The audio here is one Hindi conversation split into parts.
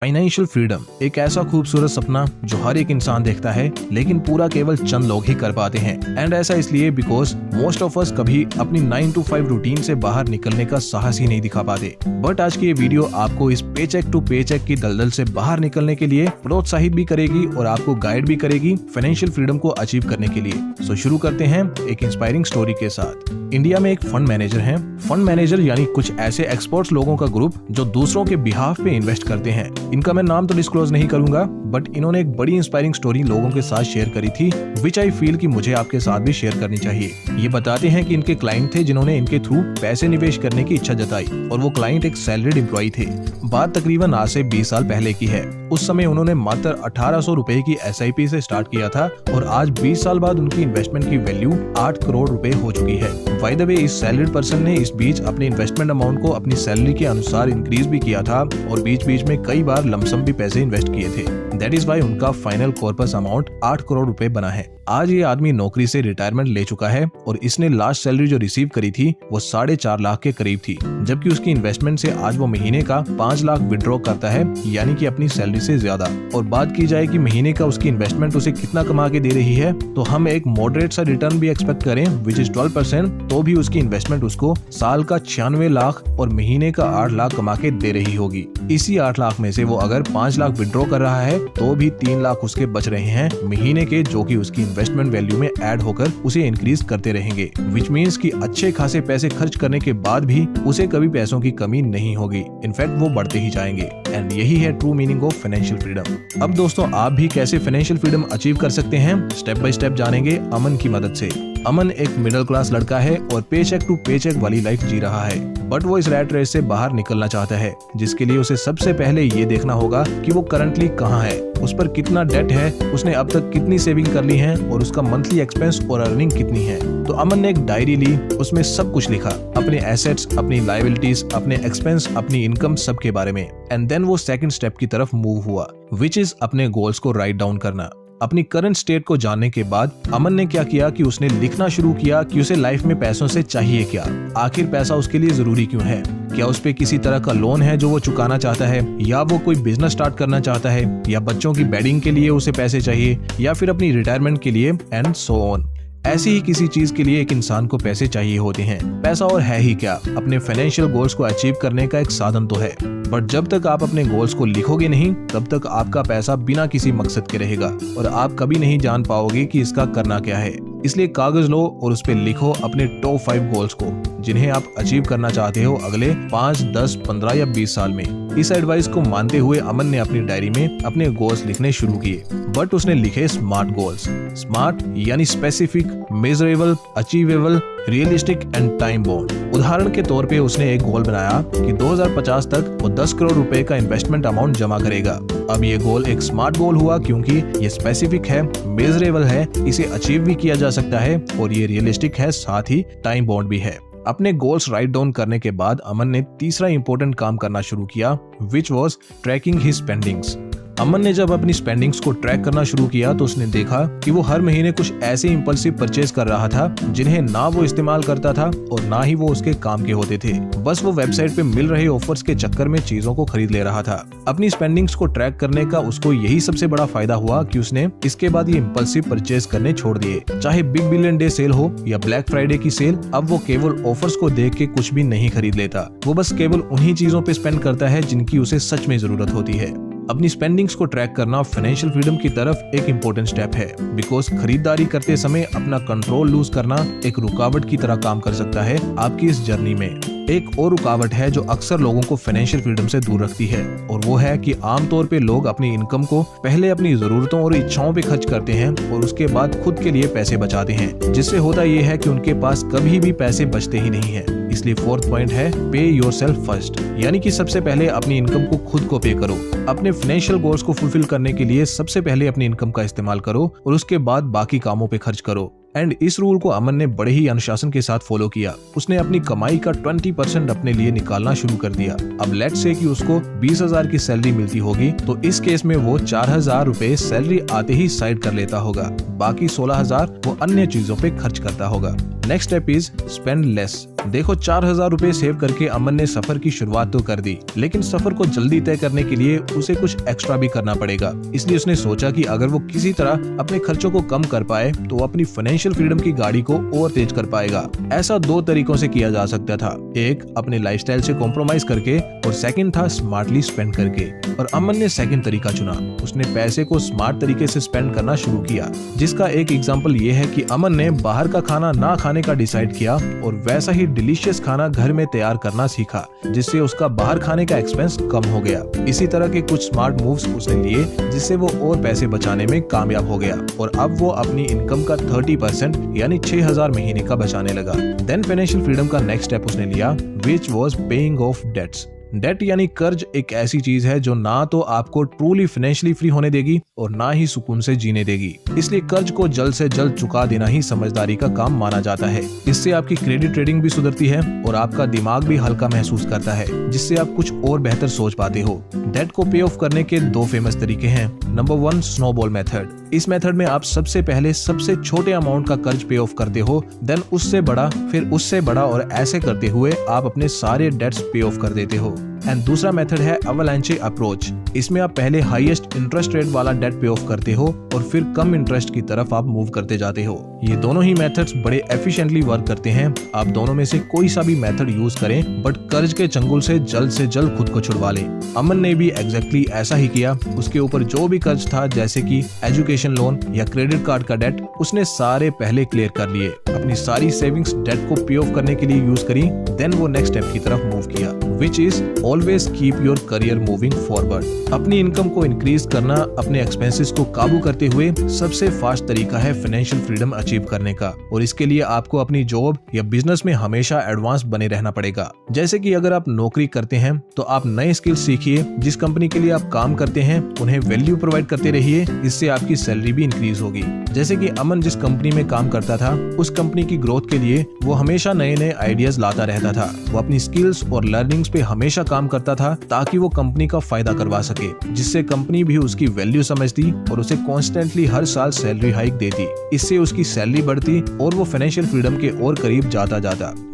फाइनेंशियल फ्रीडम एक ऐसा खूबसूरत सपना जो हर एक इंसान देखता है, लेकिन पूरा केवल चंद लोग ही कर पाते हैं। एंड ऐसा इसलिए बिकॉज मोस्ट ऑफ अस कभी अपनी 9 to 5 रूटीन से बाहर निकलने का साहस ही नहीं दिखा पाते। बट आज की ये वीडियो आपको इस पेचेक टू पेचेक की दलदल से बाहर निकलने के लिए प्रोत्साहित भी करेगी और आपको गाइड भी करेगी फाइनेंशियल फ्रीडम को अचीव करने के लिए। सो शुरू करते हैं एक इंस्पायरिंग स्टोरी के साथ। इंडिया में एक फंड मैनेजर हैं। फंड मैनेजर यानी कुछ ऐसे एक्सपर्ट्स लोगों का ग्रुप जो दूसरों के बिहाफ पे इन्वेस्ट करते हैं। इनका मैं नाम तो डिस्क्लोज नहीं करूंगा, बट इन्होंने एक बड़ी इंस्पायरिंग स्टोरी लोगों के साथ शेयर करी थी, विच आई फील कि मुझे आपके साथ भी शेयर करनी चाहिए। ये बताते हैं कि इनके क्लाइंट थे जिन्होंने इनके थ्रू पैसे निवेश करने की इच्छा जताई और वो क्लाइंट एक सैलरीड एम्प्लॉय थे। बात तकरीबन आज से 20 साल पहले की है। उस समय उन्होंने मात्र 1800 रुपए की SIP से स्टार्ट किया था और आज 20 साल बाद उनकी इन्वेस्टमेंट की वैल्यू 8 करोड़ रुपए हो चुकी है। बाय द वे, इस सैलरीड पर्सन ने इस बीच अपने इन्वेस्टमेंट अमाउंट को अपनी सैलरी के अनुसार इंक्रीज भी किया था और बीच बीच में कई बार लमसम भी पैसे इन्वेस्ट किए थे। दैट इज वाई उनका फाइनल कॉर्पस अमाउंट 8 करोड़ रुपए बना है। आज ये आदमी नौकरी से रिटायरमेंट ले चुका है और इसने लास्ट सैलरी जो रिसीव करी थी वो 4.5 लाख के करीब थी, जबकि उसकी इन्वेस्टमेंट से आज वो महीने का 5 लाख विड्रॉ करता है, यानी कि अपनी सैलरी से ज्यादा। और बात की जाए कि महीने का उसकी इन्वेस्टमेंट उसे कितना कमा के दे रही है, तो हम एक मॉडरेट सा रिटर्न भी एक्सपेक्ट करें विच इज 12%, तो भी उसकी इन्वेस्टमेंट उसको साल का 96 लाख और महीने का 8 लाख कमा के दे रही होगी। इसी 8 लाख में से वो अगर 5 लाख विड्रॉ कर रहा है तो भी 3 लाख उसके बच रहे हैं महीने के, जो कि उसकी इन्वेस्टमेंट वैल्यू में ऐड होकर उसे इंक्रीज करते रहेंगे। विच मीन्स कि अच्छे खासे पैसे खर्च करने के बाद भी उसे कभी पैसों की कमी नहीं होगी, इनफैक्ट वो बढ़ते ही जाएंगे। एंड यही है true meaning of financial freedom. अब दोस्तों, आप भी कैसे फाइनेंशियल फ्रीडम अचीव कर सकते हैं, स्टेप बाय स्टेप जानेंगे अमन की मदद से। अमन एक मिडिल क्लास लड़का है और पेचेक टू पेचेक वाली लाइफ जी रहा है, बट वो इस रैट रेस से बाहर निकलना चाहता है, जिसके लिए उसे सबसे पहले ये देखना होगा कि वो करंटली कहाँ है, उस पर कितना डेट है, उसने अब तक कितनी सेविंग कर ली है और उसका मंथली एक्सपेंस और अर्निंग कितनी है। तो अमन ने एक डायरी ली, उसमें सब कुछ लिखा, अपने एसेट्स, अपनी लायबिलिटीज, अपने एक्सपेंस, अपनी इनकम, सब के बारे में। एंड देन वो सेकंड स्टेप की तरफ मूव हुआ, विच इज अपने गोल्स को राइट डाउन करना। अपनी करंट स्टेट को जानने के बाद अमन ने क्या किया कि उसने लिखना शुरू किया कि उसे लाइफ में पैसों से चाहिए क्या, आखिर पैसा उसके लिए जरूरी क्यों है, क्या उस पे किसी तरह का लोन है जो वो चुकाना चाहता है, या वो कोई बिजनेस स्टार्ट करना चाहता है, या बच्चों की बेडिंग के लिए उसे पैसे चाहिए, या फिर अपनी रिटायरमेंट के लिए, एंड सो ऑन। ऐसी ही किसी चीज के लिए एक इंसान को पैसे चाहिए होते हैं। पैसा और है ही क्या, अपने फाइनेंशियल गोल्स को अचीव करने का एक साधन तो है, बट जब तक आप अपने गोल्स को लिखोगे नहीं, तब तक आपका पैसा बिना किसी मकसद के रहेगा और आप कभी नहीं जान पाओगे कि इसका करना क्या है। इसलिए कागज लो और उस पे लिखो अपने टॉप 5 गोल्स को, जिन्हें आप अचीव करना चाहते हो अगले 5, 10, 15 या 20 साल में। इस एडवाइस को मानते हुए अमन ने अपनी डायरी में अपने गोल्स लिखने शुरू किए, बट उसने लिखे स्मार्ट गोल्स। स्मार्ट यानी specific, measurable, achievable, realistic and time bound. उदाहरण के तौर पे उसने एक गोल बनाया कि 2050 तक वो 10 करोड़ रुपए का इन्वेस्टमेंट अमाउंट जमा करेगा। अब ये गोल एक स्मार्ट गोल हुआ क्योंकि ये स्पेसिफिक है, मेजरेबल है, इसे अचीव भी किया जा सकता है और ये रियलिस्टिक है, साथ ही टाइम बाउंड भी है। अपने गोल्स राइट डाउन करने के बाद अमन ने तीसरा इंपॉर्टेंट काम करना शुरू किया, which was tracking his spendings. Aman ने जब अपनी स्पेंडिंग्स को ट्रैक करना शुरू किया तो उसने देखा कि वो हर महीने कुछ ऐसे इंपल्सिव परचेज कर रहा था जिन्हें ना वो इस्तेमाल करता था और ना ही वो उसके काम के होते थे। बस वो वेबसाइट पे मिल रहे ऑफर्स के चक्कर में चीजों को खरीद ले रहा था। अपनी स्पेंडिंग्स को ट्रैक करने का उसको यही सबसे बड़ा फायदा हुआ कि उसने इसके बाद ये इंपल्सिव परचेज करने छोड़ दिए। चाहे बिग बिलियन डे सेल हो या ब्लैक फ्राइडे की सेल, अब वो केवल ऑफर्स को देख के कुछ भी नहीं खरीद लेता। वो बस केवल उन्हीं चीजों पे स्पेंड करता है जिनकी उसे सच में जरूरत होती है। अपनी स्पेंडिंग्स को ट्रैक करना फाइनेंशियल फ्रीडम की तरफ एक इम्पोर्टेंट स्टेप है, बिकॉज खरीदारी करते समय अपना कंट्रोल लूज करना एक रुकावट की तरह काम कर सकता है आपकी इस जर्नी में। एक और रुकावट है जो अक्सर लोगों को फाइनेंशियल फ्रीडम से दूर रखती है, और वो है कि आमतौर पे लोग अपनी इनकम को पहले अपनी जरूरतों और इच्छाओं पे खर्च करते हैं और उसके बाद खुद के लिए पैसे बचाते हैं, जिससे होता ये है कि उनके पास कभी भी पैसे बचते ही नहीं है। इसलिए फोर्थ पॉइंट है पे योरसेल्फ फर्स्ट, यानी कि सबसे पहले अपनी इनकम को खुद को पे करो। अपने फाइनेंशियल गोल्स को फुलफिल करने के लिए सबसे पहले अपनी इनकम का इस्तेमाल करो और उसके बाद बाकी कामों पे खर्च करो। एंड इस रूल को अमन ने बड़े ही अनुशासन के साथ फॉलो किया। उसने अपनी कमाई का 20% अपने लिए निकालना शुरू कर दिया। अब लेट्स से कि उसको 20,000 की सैलरी मिलती होगी, तो इस केस में वो 4,000 रुपए सैलरी आते ही साइड कर लेता होगा, बाकी 16,000 वो अन्य चीजों पे खर्च करता होगा। Next step is spend less, देखो 4000 रुपए सेव करके अमन ने सफर की शुरुआत तो कर दी, लेकिन सफर को जल्दी तय करने के लिए उसे कुछ एक्स्ट्रा भी करना पड़ेगा। इसलिए उसने सोचा कि अगर वो किसी तरह अपने खर्चों को कम कर पाए तो वो अपनी फाइनेंशियल फ्रीडम की गाड़ी को और तेज कर पाएगा। ऐसा दो तरीकों से किया जा सकता था, एक अपने लाइफस्टाइल से कॉम्प्रोमाइज करके और सेकंड था स्मार्टली स्पेंड करके। और अमन ने सेकंड तरीका चुना। उसने पैसे को स्मार्ट तरीके से स्पेंड करना शुरू किया, जिसका एक एग्जांपल ये है कि अमन ने बाहर का खाना ना खाने का डिसाइड किया और वैसा ही डिलीशियस खाना घर में तैयार करना सीखा, जिससे उसका बाहर खाने का एक्सपेंस कम हो गया। इसी तरह के कुछ स्मार्ट मूव्स उसने लिए, जिससे वो और पैसे बचाने में कामयाब हो गया और अब वो अपनी इनकम का 30% यानी 6000 महीने का बचाने लगा। देन फाइनेंशियल फ्रीडम का नेक्स्ट स्टेप उसने लिया, which was paying off debts. Debt यानी कर्ज एक ऐसी चीज है जो ना तो आपको ट्रूली फाइनेंशियली फ्री होने देगी और ना ही सुकून से जीने देगी। इसलिए कर्ज को जल्द से जल्द चुका देना ही समझदारी का काम माना जाता है। इससे आपकी क्रेडिट रेटिंग भी सुधरती है और आपका दिमाग भी हल्का महसूस करता है, जिससे आप कुछ और बेहतर सोच पाते हो। डेट को पे ऑफ करने के दो फेमस तरीके हैं। Number 1, snowball method. इस मेथड में आप सबसे पहले सबसे छोटे अमाउंट का कर्ज पे ऑफ करते हो, देन उससे बड़ा, फिर उससे बड़ा और ऐसे करते हुए आप अपने सारे डेट्स पे ऑफ कर देते हो। एंड दूसरा मेथड है अवलांचे अप्रोच। इसमें आप पहले हाईएस्ट इंटरेस्ट रेट वाला डेट पे ऑफ करते हो और फिर कम इंटरेस्ट की तरफ आप मूव करते जाते हो। ये दोनों ही मेथड्स बड़े एफिशिएंटली वर्क करते हैं। आप दोनों में से कोई सा भी मेथड यूज करें, बट कर्ज के चंगुल से जल्द खुद को छुड़वा लें। अमन ने भी एग्जैक्टली ऐसा ही किया। उसके ऊपर जो भी कर्ज था, जैसे कि एजुकेशन लोन या क्रेडिट कार्ड का डेट, उसने सारे पहले क्लियर कर लिए। अपनी सारी सेविंग्स डेट को पे ऑफ करने के लिए यूज करी। देन वो नेक्स्ट स्टेप की तरफ मूव किया, which is always keep your career moving forward. अपनी इनकम को इंक्रीज करना, अपने एक्सपेंसेस को काबू करते हुए सबसे फास्ट तरीका है फाइनेंशियल फ्रीडम अचीव करने का। और इसके लिए आपको अपनी जॉब या बिजनेस में हमेशा एडवांस बने रहना पड़ेगा। जैसे कि अगर आप नौकरी करते हैं तो आप नए स्किल्स सीखिए। जिस कंपनी के लिए आप काम करते हैं उन्हें वैल्यू प्रोवाइड करते रहिए, इससे आपकी सैलरी भी इंक्रीज होगी। जैसे कि अमन जिस कंपनी में काम करता था, उस कंपनी की ग्रोथ के लिए वो हमेशा नए नए आइडियाज लाता रहता था। वो अपनी स्किल्स और लर्निंग्स पे हमेशा काम करता था ताकि वो कंपनी का फायदा करवा सके, जिससे कंपनी भी उसकी वैल्यू समझती और उसे कॉन्स्टेंटली हर साल सैलरी हाइक देती। इससे उसकी सैलरी बढ़ती और वो फाइनेंशियल फ्रीडम के और करीब जाता।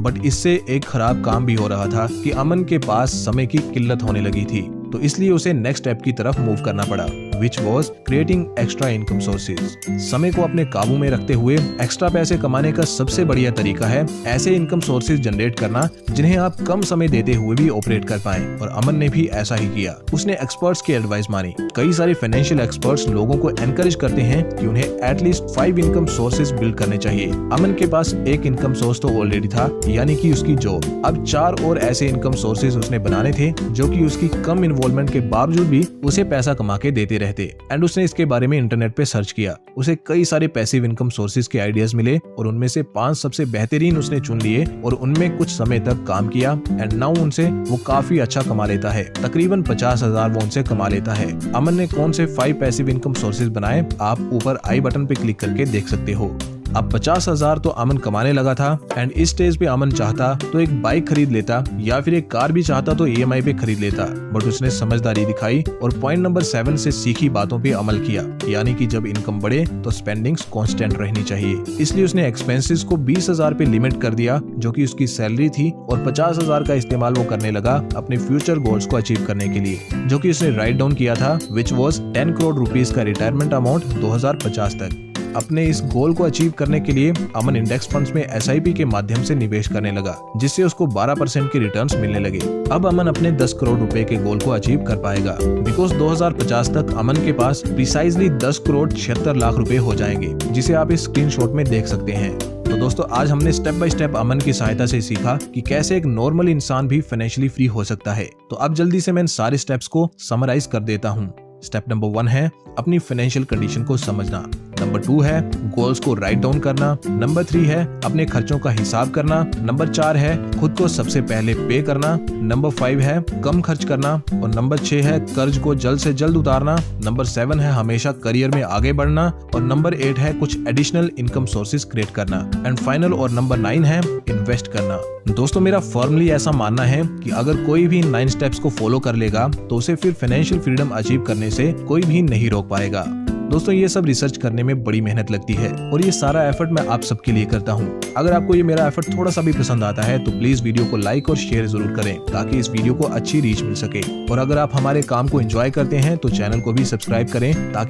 बट इससे एक खराब काम भी हो रहा था कि अमन के पास समय की किल्लत होने लगी थी, तो इसलिए उसे नेक्स्ट स्टेप की तरफ मूव करना पड़ा, which was creating extra income sources। समय को अपने काबू में रखते हुए एक्स्ट्रा पैसे कमाने का सबसे बढ़िया तरीका है ऐसे इनकम सोर्सेज जनरेट करना जिन्हें आप कम समय देते हुए भी ऑपरेट कर पाएं। और अमन ने भी ऐसा ही किया। उसने एक्सपर्ट्स की एडवाइस मानी। कई सारे फाइनेंशियल एक्सपर्ट्स लोगों को एनकरेज करते हैं कि उन्हें एटलीस्ट 5 इनकम सोर्सेज बिल्ड करने चाहिए। अमन के पास एक इनकम सोर्स तो ऑलरेडी था, यानी कि उसकी जॉब। अब 4 और ऐसे इनकम सोर्सेज उसने बनाने थे जो कि उसकी कम इन्वॉल्वमेंट के बावजूद भी उसे पैसा कमा के देते रहते। एंड उसने इसके बारे में इंटरनेट पे सर्च किया। उसे कई सारे पैसिव इनकम सोर्सेज के आइडियाज मिले और उनमें से 5 सबसे बेहतरीन उसने चुन लिए और उनमें कुछ समय तक काम किया। एंड नाउ उनसे वो काफी अच्छा कमा लेता है। तकरीबन 50,000 वो उनसे कमा लेता है। अमन ने कौन से 5 पैसिव इनकम सोर्सेज बनाए, आप ऊपर आई बटन पे क्लिक करके देख सकते हो। अब 50,000 तो अमन कमाने लगा था एंड इस स्टेज पे अमन चाहता तो एक बाइक खरीद लेता या फिर एक कार भी चाहता तो EMI पे खरीद लेता। बट उसने समझदारी दिखाई और पॉइंट नंबर 7 से सीखी बातों पे अमल किया, यानी कि जब इनकम बढ़े तो स्पेंडिंग्स कांस्टेंट रहनी चाहिए। इसलिए उसने एक्सपेंसेस को 20,000 पे लिमिट कर दिया, जो कि उसकी सैलरी थी, और 50,000 का इस्तेमाल वो करने लगा अपने फ्यूचर गोल्स को अचीव करने के लिए, जो कि उसने राइट डाउन किया था, विच वॉज 10 करोड़ रुपीज का रिटायरमेंट अमाउंट 2050 तक। अपने इस गोल को अचीव करने के लिए अमन इंडेक्स फंड्स में SIP के माध्यम से निवेश करने लगा, जिससे उसको 12% के रिटर्न्स मिलने लगे। अब अमन अपने 10 करोड़ रुपए के गोल को अचीव कर पाएगा, बिकॉज 2050 तक अमन के पास प्रिसाइजली 10 करोड़ 76 लाख रुपए हो जाएंगे, जिसे आप इस स्क्रीनशॉट में देख सकते हैं। तो दोस्तों, आज हमने स्टेप बाय स्टेप अमन की सहायता से सीखा कि कैसे एक नॉर्मल इंसान भी फाइनेंशियली फ्री हो सकता है। तो अब जल्दी से मैं इन सारे स्टेप्स को समराइज कर देता हूँ। स्टेप नंबर 1 है अपनी फाइनेंशियल कंडीशन को समझना। नंबर 2 है गोल्स को राइट डाउन करना। नंबर 3 है अपने खर्चों का हिसाब करना। नंबर 4 है खुद को सबसे पहले पे करना। नंबर 5 है कम खर्च करना। और नंबर 6 है कर्ज को जल्द से जल्द उतारना। नंबर 7 है हमेशा करियर में आगे बढ़ना। और नंबर 8 है कुछ एडिशनल इनकम सोर्सेज क्रिएट करना। एंड फाइनल और नंबर 9 है इन्वेस्ट करना। दोस्तों, मेरा फॉर्मली ऐसा मानना है कि अगर कोई भी इन 9 स्टेप्स को फॉलो कर लेगा तो उसे फिर फाइनेंशियल फ्रीडम अचीव करने से कोई भी नहीं रोक पाएगा। दोस्तों ये सब रिसर्च करने में बड़ी मेहनत लगती है और ये सारा एफर्ट मैं आप सबके लिए करता हूँ। अगर आपको ये मेरा एफर्ट थोड़ा सा भी पसंद आता है तो प्लीज वीडियो को लाइक और शेयर जरूर करें ताकि इस वीडियो को अच्छी रीच मिल सके। और अगर आप हमारे काम को एंजॉय करते हैं तो चैनल को भी सब्सक्राइब करें ताकि